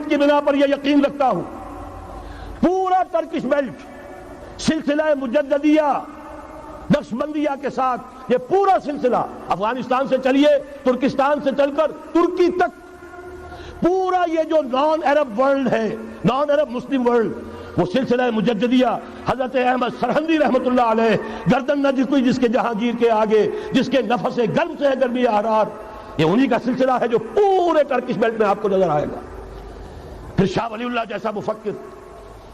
کی بنا پر یہ یقین رکھتا ہوں پورا ٹرکش بیلٹ سلسلہ مجددیہ نقشبندیہ کے ساتھ یہ پورا سلسلہ افغانستان سے چلیے ترکستان سے چل کر ترکی تک پورا یہ جو نان عرب ورلڈ ہے نان عرب مسلم ورلڈ وہ سلسلہ مجددیہ حضرت احمد سرہندی رحمت اللہ علیہ گردن نہ جھکی جس کے جہانگیر کے آگے جس کے نفس گرم سے ہے گرمی احرار یہ انہی کا سلسلہ ہے جو پورے ٹرکش بیلٹ میں آپ کو نظر آئے گا. پھر شاہ ولی اللہ جیسا مفکر.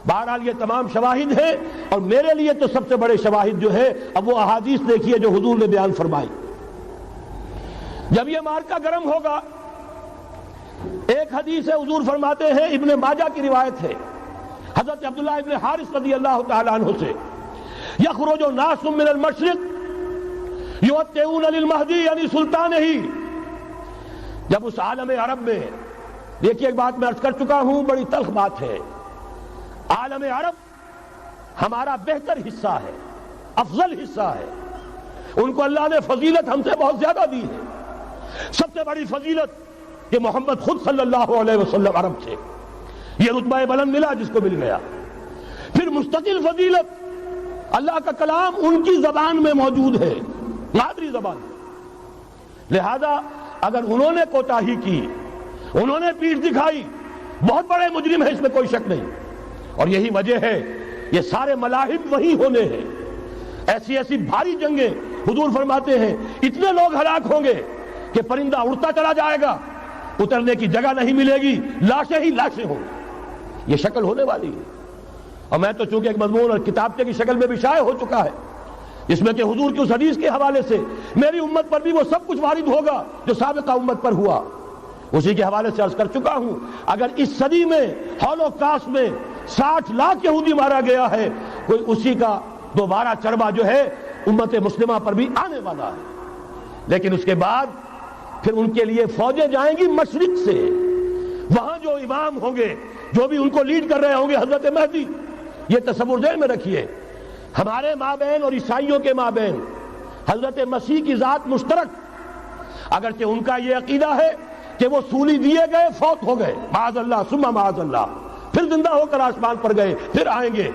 بہرحال یہ تمام شواہد ہیں اور میرے لیے تو سب سے بڑے شواہد جو ہے اب وہ احادیث دیکھیے جو حضور نے بیان فرمائی. جب یہ مارکا گرم ہوگا ایک حدیث ہے حضور فرماتے ہیں ابن ماجہ کی روایت ہے حضرت عبداللہ ابن حارث رضی اللہ تعالی عنہ سے یخرج ناس من المشرق یوتئون للمہدی یعنی سلطان ہی. جب اس عالم عرب میں دیکھیے ایک بات میں عرض کر چکا ہوں بڑی تلخ بات ہے عالم عرب ہمارا بہتر حصہ ہے افضل حصہ ہے ان کو اللہ نے فضیلت ہم سے بہت زیادہ دی ہے. سب سے بڑی فضیلت کہ محمد خود صلی اللہ علیہ وسلم عرب تھے یہ رتبہ بلند ملا جس کو مل گیا. پھر مستقل فضیلت اللہ کا کلام ان کی زبان میں موجود ہے مادری زبان. لہذا اگر انہوں نے کوتاہی کی انہوں نے پیٹھ دکھائی بہت بڑے مجرم ہیں اس میں کوئی شک نہیں. اور یہی وجہ ہے یہ سارے ملاحم وہی ہونے ہیں. ایسی ایسی بھاری جنگیں حضور فرماتے ہیں اتنے لوگ ہلاک ہوں گے کہ پرندہ اڑتا چلا جائے گا اترنے کی جگہ نہیں ملے گی لاشیں ہی لاشیں ہوں گی. یہ شکل ہونے والی ہے. اور میں تو چونکہ ایک مضمون اور کتابچے کی شکل میں بھی شائع ہو چکا ہے اس میں کہ حضور کی اس حدیث کے حوالے سے میری امت پر بھی وہ سب کچھ وارد ہوگا جو سابقہ امت پر ہوا اسی کے حوالے سے عرض کر چکا ہوں. اگر اس صدی میں ہولوکاسٹ میں 60 لاکھ یہودی مارا گیا ہے کوئی اسی کا دوبارہ چربہ جو ہے امت مسلمہ پر بھی آنے والا ہے. لیکن اس کے بعد پھر ان کے لیے فوجیں جائیں گی مشرق سے. وہاں جو امام ہوں گے جو بھی ان کو لیڈ کر رہے ہوں گے حضرت مہدی. یہ تصور ذہن میں رکھیے ہمارے مابین اور عیسائیوں کے مابین حضرت مسیح کی ذات مشترک اگرچہ ان کا یہ عقیدہ ہے کہ وہ سولی دیے گئے فوت ہو گئے معاذ اللہ ثم معاذ اللہ پھر زندہ ہو کر آسمان پر گئے پھر آئیں گے.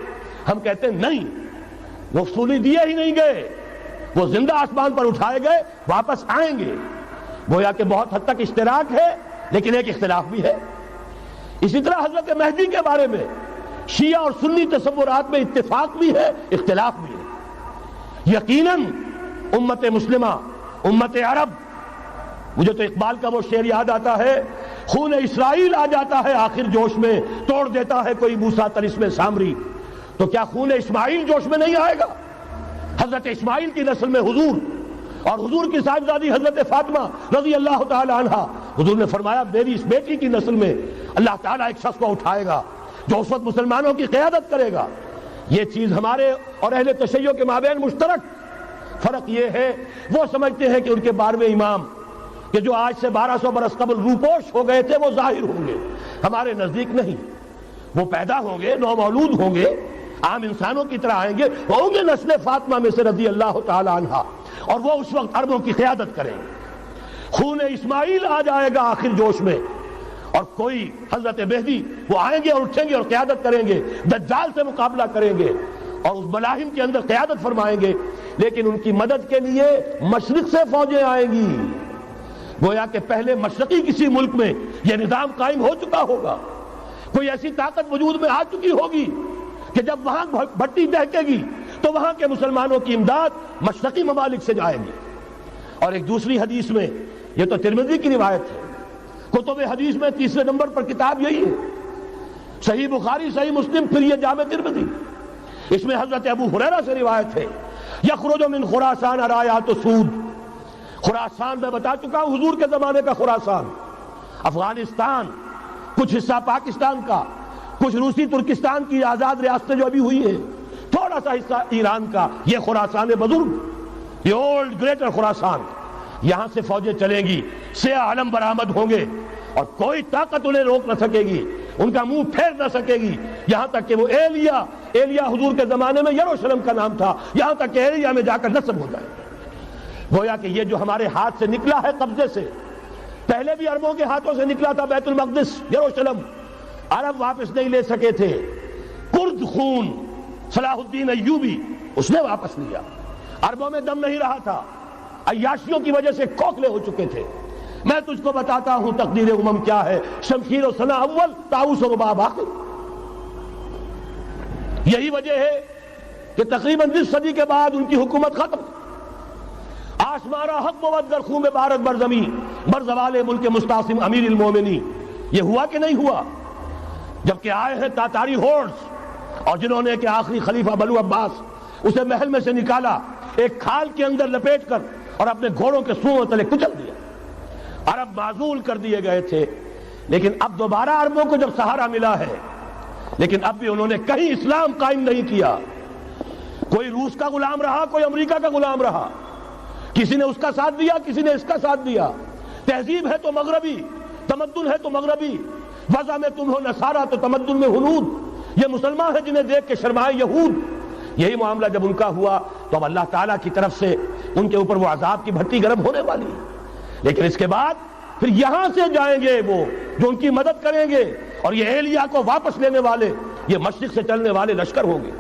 ہم کہتے ہیں نہیں وہ سولی دیے ہی نہیں گئے وہ زندہ آسمان پر اٹھائے گئے واپس آئیں گے. گویا کہ بہت حد تک اشتراک ہے لیکن ایک اختلاف بھی ہے. اسی طرح حضرت مہدی کے بارے میں شیعہ اور سنی تصورات میں اتفاق بھی ہے اختلاف بھی ہے. یقیناً امت مسلمہ امت عرب مجھے تو اقبال کا وہ شعر یاد آتا ہے خون اسرائیل آ جاتا ہے آخر جوش میں توڑ دیتا ہے کوئی موسیٰ طلسم سامری. تو کیا خون اسماعیل جوش میں نہیں آئے گا؟ حضرت اسماعیل کی نسل میں حضور اور حضور کی صاحبزادی حضرت فاطمہ رضی اللہ تعالی عنہ حضور نے فرمایا میری اس بیٹی کی نسل میں اللہ تعالیٰ ایک شخص کو اٹھائے گا جو اس وقت مسلمانوں کی قیادت کرے گا. یہ چیز ہمارے اور اہل تشیع کے مابین مشترک. فرق یہ ہے وہ سمجھتے ہیں کہ ان کے 12ویں امام کہ جو آج سے 1200 برس قبل روپوش ہو گئے تھے وہ ظاہر ہوں گے. ہمارے نزدیک نہیں. وہ پیدا ہوں گے نو مولود ہوں گے عام انسانوں کی طرح آئیں گے ہوں گے نسل فاطمہ میں سے رضی اللہ تعالی عنہا اور وہ اس وقت عربوں کی قیادت کریں گے. خون اسماعیل آ جائے گا آخر جوش میں اور کوئی حضرت مہدی وہ آئیں گے اور اٹھیں گے اور قیادت کریں گے دجال سے مقابلہ کریں گے اور اس ملاحم کے اندر قیادت فرمائیں گے. لیکن ان کی مدد کے لیے مشرق سے فوجیں آئیں گی. گویا کہ پہلے مشرقی کسی ملک میں یہ نظام قائم ہو چکا ہوگا کوئی ایسی طاقت وجود میں آ چکی ہوگی کہ جب وہاں بھٹی دہکے گی تو وہاں کے مسلمانوں کی امداد مشرقی ممالک سے جائے گی. اور ایک دوسری حدیث میں یہ تو ترمذی کی روایت ہے کتب حدیث میں تیسرے نمبر پر کتاب یہی ہے صحیح بخاری صحیح مسلم پھر یہ جامع ترمذی. اس میں حضرت ابو ہریرہ سے روایت ہے یخرج من خراسان رایات سود. خراسان میں بتا چکا ہوں حضور کے زمانے کا خراسان افغانستان کچھ حصہ پاکستان کا کچھ روسی ترکستان کی آزاد ریاستیں جو ابھی ہوئی ہیں تھوڑا سا حصہ ایران کا یہ خراسان بزرگ یہ اولڈ گریٹر خراسان. یہاں سے فوجیں چلیں گی سیاہ علم برآمد ہوں گے اور کوئی طاقت انہیں روک نہ سکے گی ان کا منہ پھیر نہ سکے گی یہاں تک کہ وہ ایلیا حضور کے زمانے میں یروشلم کا نام تھا یہاں تک کہ ایلیا میں جا کر نصب ہو جائے. گویا کہ یہ جو ہمارے ہاتھ سے نکلا ہے قبضے سے پہلے بھی عربوں کے ہاتھوں سے نکلا تھا بیت المقدس یروشلم عرب واپس نہیں لے سکے تھے، کرد خون صلاح الدین ایوبی اس نے واپس لیا، عربوں میں دم نہیں رہا تھا، عیاشیوں کی وجہ سے کھوکھلے ہو چکے تھے۔ میں تجھ کو بتاتا ہوں تقدیر امم کیا ہے، شمشیر و سنا اول، طاؤس و رباب آخر۔ یہی وجہ ہے کہ تقریباً 20 صدی کے بعد ان کی حکومت ختم، آشمارا حق بود در خون بھارت بر زمین بر زوال ملک مستعصم امیر المومنین۔ یہ ہوا کہ نہیں ہوا؟ جبکہ آئے ہیں تاتاری ہورس، اور جنہوں نے کہ آخری خلیفہ بنو عباس اسے محل میں سے نکالا، ایک کھال کے اندر لپیٹ کر اور اپنے گھوڑوں کے سوؤں تلے کچل دیا۔ عرب معزول کر دیے گئے تھے، لیکن اب دوبارہ عربوں کو جب سہارا ملا ہے، لیکن اب بھی انہوں نے کہیں اسلام قائم نہیں کیا۔ کوئی روس کا غلام رہا، کوئی امریکہ کا غلام رہا، کسی نے اس کا ساتھ دیا، کسی نے اس کا ساتھ دیا۔ تہذیب ہے تو مغربی، تمدن ہے تو مغربی، وضع میں تم ہو نصارہ تو تمدن میں ہنود۔ یہ مسلمان ہیں جنہیں دیکھ کے شرمائے یہود۔ یہی معاملہ جب ان کا ہوا تو اب اللہ تعالیٰ کی طرف سے ان کے اوپر وہ عذاب کی بھٹی گرم ہونے والی ہے۔ لیکن اس کے بعد پھر یہاں سے جائیں گے وہ جو ان کی مدد کریں گے، اور یہ ایلیا کو واپس لینے والے، یہ مشرق سے چلنے والے لشکر ہوں گے۔